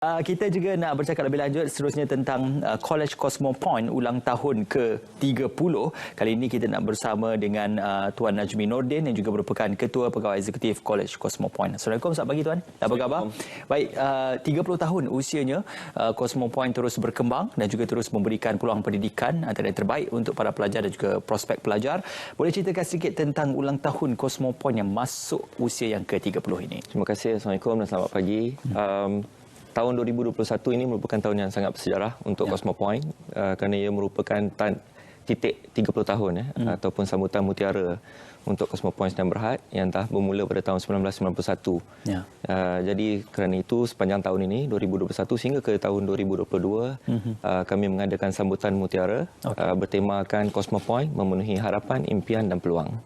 Kita juga nak bercakap lebih lanjut seterusnya tentang College Cosmo Point ulang tahun ke-30. Kali ini kita nak bersama dengan Tuan Najmi Nordin yang juga merupakan Ketua Pegawai Eksekutif College Cosmo Point. Assalamualaikum, selamat pagi Tuan. Apa khabar? Baik, 30 tahun usianya, Cosmo Point terus berkembang dan juga terus memberikan peluang pendidikan antara yang terbaik untuk para pelajar dan juga prospek pelajar. Boleh ceritakan sedikit tentang ulang tahun Cosmo Point yang masuk usia yang ke-30 ini? Terima kasih. Assalamualaikum dan selamat pagi. Tahun 2021 ini merupakan tahun yang sangat bersejarah untuk Cosmo Point kerana ia merupakan titik 30 tahun ataupun sambutan mutiara untuk Cosmo Point Sdn Bhd yang telah bermula pada tahun 1991. Jadi kerana itu sepanjang tahun ini 2021 sehingga ke tahun 2022 kami mengadakan sambutan mutiara bertemakan Cosmo Point memenuhi harapan, impian dan peluang.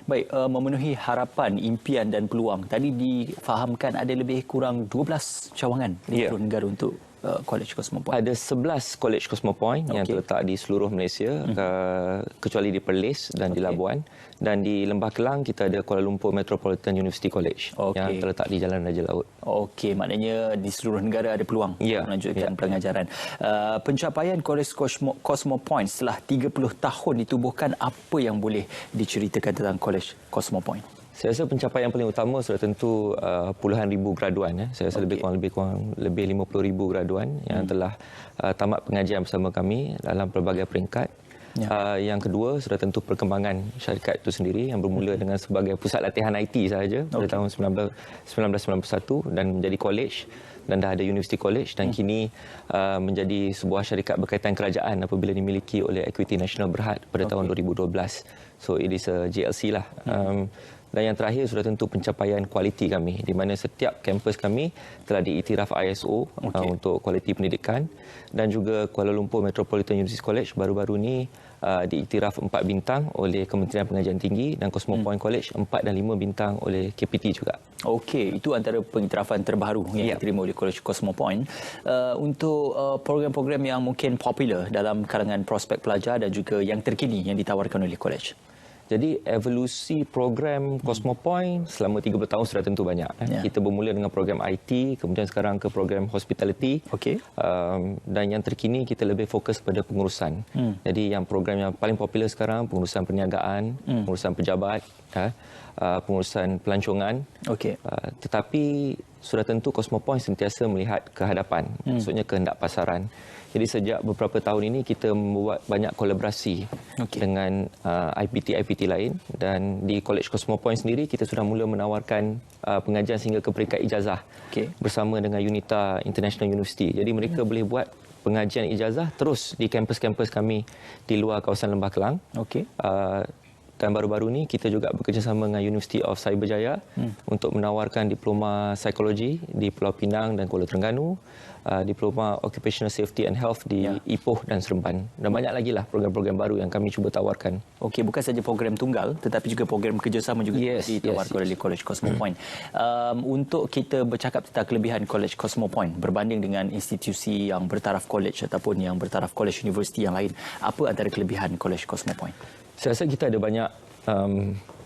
Baik, memenuhi harapan, impian dan peluang. Tadi difahamkan ada lebih kurang 12 cawangan di seluruh negara untuk College Cosmo Point. Ada 11 College Cosmo Point yang terletak di seluruh Malaysia, kecuali di Perlis dan di Labuan. Dan di Lembah Kelang kita ada Kuala Lumpur Metropolitan University College yang terletak di Jalan Raja Laut. Okey, maknanya di seluruh negara ada peluang melanjutkan pengajaran. Pencapaian College Cosmo Point setelah 30 tahun ditubuhkan, apa yang boleh diceritakan tentang College Cosmo Point? Saya rasa pencapaian paling utama sudah tentu puluhan ribu graduan. Saya rasa lebih kurang 50,000 graduan yang telah tamat pengajian bersama kami dalam pelbagai peringkat. Yang kedua sudah tentu perkembangan syarikat itu sendiri yang bermula dengan sebagai pusat latihan IT sahaja pada tahun 1991 dan menjadi college dan dah ada University College dan kini menjadi sebuah syarikat berkaitan kerajaan apabila dimiliki oleh Equity Nasional Berhad pada tahun 2012. So it is a JLC lah. Dan yang terakhir sudah tentu pencapaian kualiti kami di mana setiap kampus kami telah diiktiraf ISO untuk kualiti pendidikan dan juga Kuala Lumpur Metropolitan University College baru-baru ini diiktiraf 4 bintang oleh Kementerian Pengajian Tinggi dan Cosmo Point College 4 dan 5 bintang oleh KPT juga. Okey, itu antara pengiktirafan terbaru yang diterima oleh College Cosmo Point. Untuk program-program yang mungkin popular dalam kalangan prospek pelajar dan juga yang terkini yang ditawarkan oleh college. Jadi evolusi program Cosmo Point selama 30 tahun sudah tentu banyak. Kita bermula dengan program IT, kemudian sekarang ke program hospitality. Dan yang terkini kita lebih fokus pada pengurusan. Jadi yang program yang paling popular sekarang pengurusan perniagaan, pengurusan pejabat, pengurusan pelancongan. Tetapi sudah tentu Cosmo Point sentiasa melihat ke hadapan, maksudnya kehendak pasaran. Jadi sejak beberapa tahun ini kita membuat banyak kolaborasi dengan IPT lain dan di College Cosmo Point sendiri kita sudah mula menawarkan pengajian sehingga ke peringkat ijazah bersama dengan UNITA International University. Jadi mereka boleh buat pengajian ijazah terus di kampus-kampus kami di luar kawasan Lembah Kelang. Dan baru-baru ini kita juga bekerjasama dengan University of Cyberjaya untuk menawarkan diploma psikologi di Pulau Pinang dan Kuala Terengganu, diploma Occupational Safety and Health di Ipoh dan Seremban. Dan banyak lagi lah program-program baru yang kami cuba tawarkan. Okey, bukan saja program tunggal tetapi juga program kerjasama juga ditawarkan oleh College Cosmo Point. Untuk kita bercakap tentang kelebihan College Cosmo Point berbanding dengan institusi yang bertaraf college ataupun yang bertaraf college universiti yang lain, apa antara kelebihan College Cosmo Point? Saya rasa kita ada banyak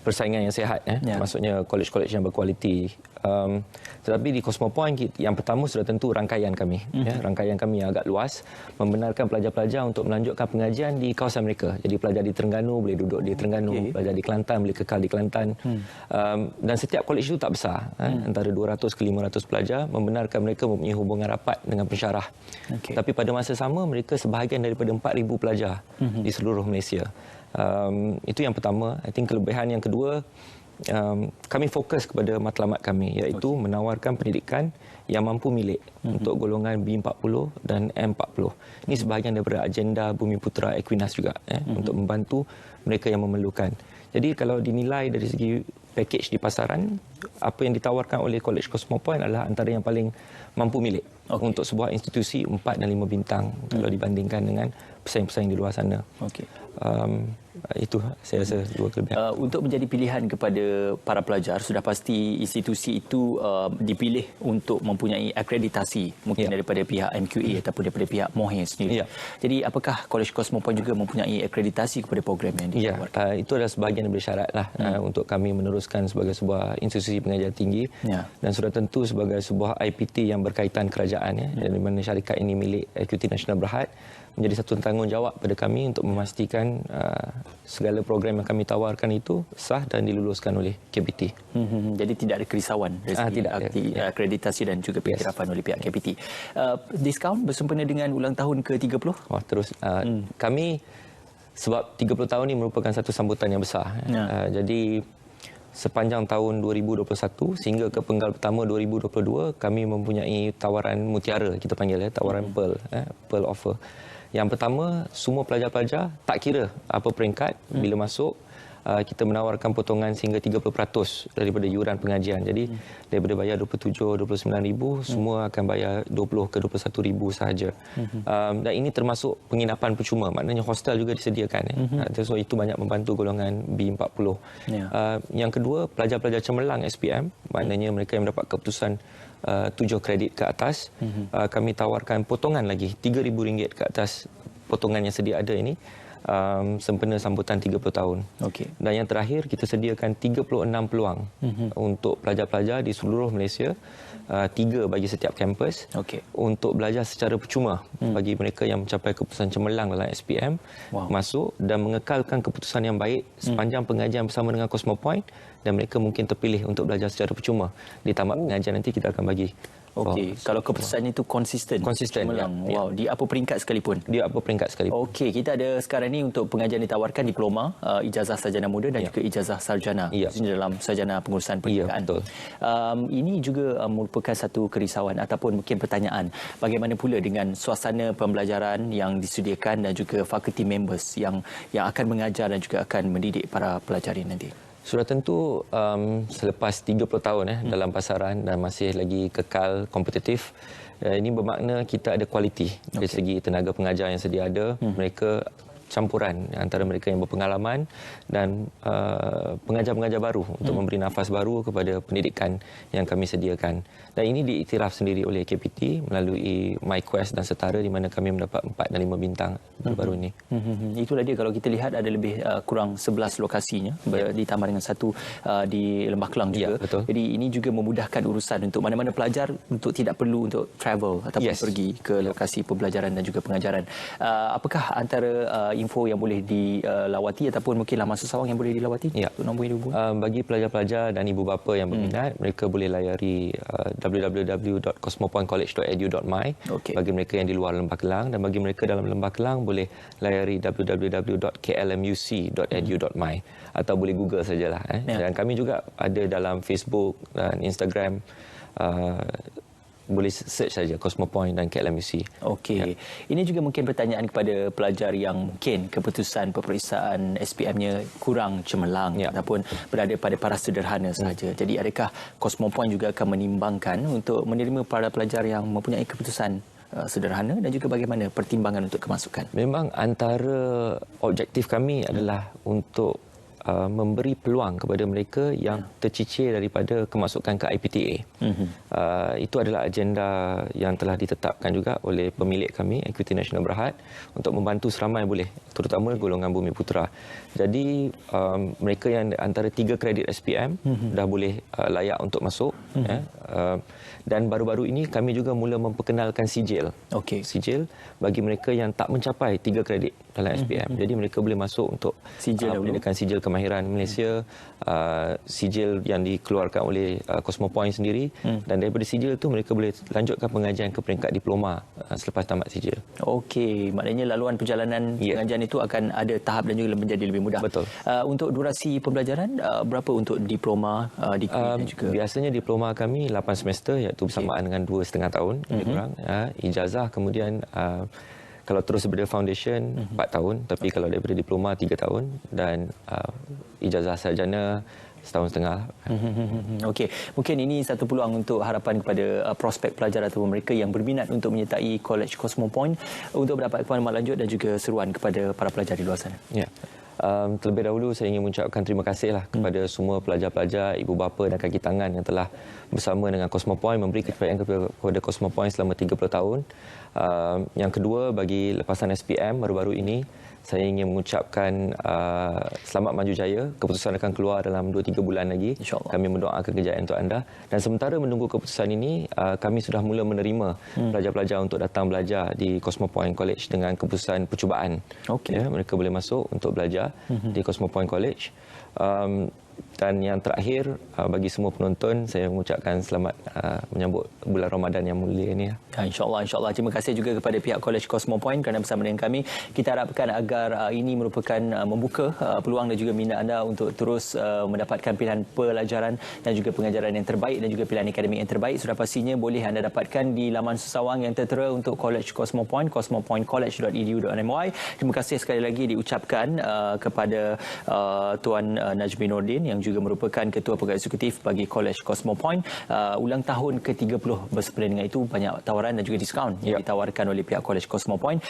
persaingan yang sihat, maksudnya college-college yang berkualiti. Tetapi di Cosmo Point yang pertama sudah tentu rangkaian kami. Rangkaian kami yang agak luas membenarkan pelajar-pelajar untuk melanjutkan pengajian di kawasan mereka. Jadi pelajar di Terengganu boleh duduk di Terengganu, pelajar di Kelantan boleh kekal di Kelantan. Dan setiap college itu tak besar, antara 200 ke 500 pelajar, membenarkan mereka mempunyai hubungan rapat dengan pensyarah. Tapi pada masa sama mereka sebahagian daripada 4,000 pelajar di seluruh Malaysia. Itu yang pertama. I think kelebihan yang kedua, kami fokus kepada matlamat kami iaitu menawarkan pendidikan yang mampu milik untuk golongan B40 dan M40. Ini sebahagian daripada agenda Bumi Putera Equinas juga untuk membantu mereka yang memerlukan. Jadi kalau dinilai dari segi pakej di pasaran, apa yang ditawarkan oleh College Cosmo Point adalah antara yang paling mampu milik untuk sebuah institusi 4 dan 5 bintang kalau dibandingkan dengan pesaing-pesaing di luar sana. Itu saya rasa dua kelebihan. Untuk menjadi pilihan kepada para pelajar, sudah pasti institusi itu dipilih untuk mempunyai akreditasi mungkin daripada pihak MQA ataupun daripada pihak MOHE sendiri. Jadi apakah College Cosmo Point juga mempunyai akreditasi kepada program yang ditawarkan? Itu adalah sebahagian daripada syarat lah untuk kami meneruskan sebagai sebuah institusi posisi pengajar tinggi. Dan sudah tentu sebagai sebuah IPT yang berkaitan kerajaan, di mana syarikat ini milik Equity Nasional Berhad, menjadi satu tanggungjawab pada kami untuk memastikan segala program yang kami tawarkan itu sah dan diluluskan oleh KPT. Jadi tidak ada kerisauan dari segi akreditasi dan juga pengiktirafan oleh pihak KPT. Diskaun bersempena dengan ulang tahun ke-30? Kami, sebab 30 tahun ini merupakan satu sambutan yang besar. Jadi sepanjang tahun 2021 sehingga ke penggal pertama 2022, kami mempunyai tawaran mutiara, kita panggil tawaran Pearl offer. Yang pertama, semua pelajar-pelajar, tak kira apa peringkat, bila masuk, kita menawarkan potongan sehingga 30% daripada yuran pengajian. Jadi daripada bayar 27-29,000, semua akan bayar 20 ke 21,000 sahaja. Dan ini termasuk penginapan percuma, maknanya hostel juga disediakan. So itu banyak membantu golongan B40. Yang kedua, pelajar-pelajar cemerlang SPM, maknanya mereka yang mendapat keputusan 7 kredit ke atas, kami tawarkan potongan lagi RM3,000 ke atas potongan yang sedia ada ini, sempena sambutan 30 tahun. Dan yang terakhir, kita sediakan 36 peluang untuk pelajar-pelajar di seluruh Malaysia, 3 bagi setiap kampus, untuk belajar secara percuma bagi mereka yang mencapai keputusan cemerlang dalam SPM, masuk dan mengekalkan keputusan yang baik sepanjang pengajian bersama dengan Cosmopoint, dan mereka mungkin terpilih untuk belajar secara percuma. Di tamat pengajian nanti kita akan bagi. Kalau keputusannya itu konsisten. Wow, di apa peringkat sekalipun. Di apa peringkat sekalipun. Kita ada sekarang ni untuk pengajian ditawarkan diploma, ijazah sarjana muda dan juga ijazah sarjana. Khususnya dalam sarjana pengurusan pendidikan. Ini juga merupakan satu kerisauan ataupun mungkin pertanyaan. Bagaimana pula dengan suasana pembelajaran yang disediakan dan juga faculty members yang akan mengajar dan juga akan mendidik para pelajar ini nanti? Sudah tentu selepas 30 tahun dalam pasaran dan masih lagi kekal kompetitif, ini bermakna kita ada kualiti dari segi tenaga pengajar yang sedia ada. Mereka campuran antara mereka yang berpengalaman dan pengajar-pengajar baru untuk memberi nafas baru kepada pendidikan yang kami sediakan. Dan ini diiktiraf sendiri oleh KPT melalui MyQuest dan Setara, di mana kami mendapat 4 dan 5 bintang baru ini. Itulah dia, kalau kita lihat ada lebih kurang 11 lokasinya, ditambah dengan satu di Lembah Kelang juga. Jadi ini juga memudahkan urusan untuk mana-mana pelajar untuk tidak perlu untuk travel ataupun pergi ke lokasi pembelajaran dan juga pengajaran. Apakah antara info yang boleh dilawati ataupun mungkinlah masa sawang yang boleh dilawati untuk nombor hubungan? Bagi pelajar-pelajar dan ibu bapa yang berminat, mereka boleh layari www.cosmopointcollege.edu.my bagi mereka yang di luar Lembah Kelang, dan bagi mereka dalam Lembah Kelang boleh layari www.klmuc.edu.my atau boleh Google sajalah. Dan kami juga ada dalam Facebook dan Instagram. Boleh search saja Cosmopoint dan KLMUC. Ini juga mungkin pertanyaan kepada pelajar yang mungkin keputusan peperiksaan SPM-nya kurang cemerlang ataupun berada pada paras sederhana sahaja. Jadi adakah Cosmopoint juga akan menimbangkan untuk menerima para pelajar yang mempunyai keputusan sederhana, dan juga bagaimana pertimbangan untuk kemasukan? Memang antara objektif kami adalah untuk memberi peluang kepada mereka yang tercicir daripada kemasukan ke IPTA. Itu adalah agenda yang telah ditetapkan juga oleh pemilik kami, Equity Nasional Berhad, untuk membantu seramai boleh, terutama golongan Bumi Putera. Jadi mereka yang antara 3 kredit SPM dah boleh layak untuk masuk. Dan baru-baru ini kami juga mula memperkenalkan sijil. Sijil bagi mereka yang tak mencapai 3 kredit dalam SPM. Jadi mereka boleh masuk untuk pendidikan sijil kemahiran Malaysia, sijil yang dikeluarkan oleh Cosmopoint sendiri, dan daripada sijil itu mereka boleh lanjutkan pengajian ke peringkat diploma selepas tamat sijil. Maknanya laluan perjalanan pengajian itu akan ada tahap dan juga menjadi lebih mudah. Untuk durasi pembelajaran, berapa untuk diploma, degree dan juga? Biasanya diploma kami 8 semester, iaitu bersamaan dengan 2,5 tahun. Ijazah kemudian kalau terus daripada foundation 4 tahun, tapi kalau daripada diploma 3 tahun, dan ijazah sarjana 1.5 tahun. Mungkin ini satu peluang untuk harapan kepada prospek pelajar atau mereka yang berminat untuk menyertai College Cosmopoint untuk mendapat maklumat lanjut dan juga seruan kepada para pelajar di luar sana. Terlebih dahulu saya ingin mengucapkan terima kasihlah kepada semua pelajar-pelajar, ibu bapa dan kaki tangan yang telah bersama dengan Cosmopoint memberi kepercayaan kepada Cosmopoint selama 30 tahun. Yang kedua, bagi lepasan SPM baru-baru ini, saya ingin mengucapkan selamat maju jaya. Keputusan akan keluar dalam 2-3 bulan lagi. InsyaAllah. Kami mendoakan kejayaan untuk anda. Dan sementara menunggu keputusan ini, kami sudah mula menerima pelajar-pelajar untuk datang belajar di Cosmo Point College dengan keputusan percubaan. Okey. Ya, mereka boleh masuk untuk belajar di Cosmo Point College. Dan yang terakhir, bagi semua penonton, saya mengucapkan selamat menyambut bulan Ramadan yang mulia ini. Ya, InsyaAllah. Terima kasih juga kepada pihak College Cosmo Point kerana bersama dengan kami. Kita harapkan agar ini merupakan membuka peluang dan juga minat anda untuk terus mendapatkan pilihan pelajaran dan juga pengajaran yang terbaik dan juga pilihan akademik yang terbaik. Sudah pastinya boleh anda dapatkan di laman sesawang yang tertera untuk College Cosmo Point, cosmopointcollege.edu.my. Terima kasih sekali lagi diucapkan kepada Tuan Najmi Nordin yang juga merupakan Ketua Pegawai Eksekutif bagi College Cosmo Point. Ulang tahun ke-30 bersempena dengan itu banyak tawaran dan juga diskaun yang ditawarkan oleh pihak College Cosmo Point.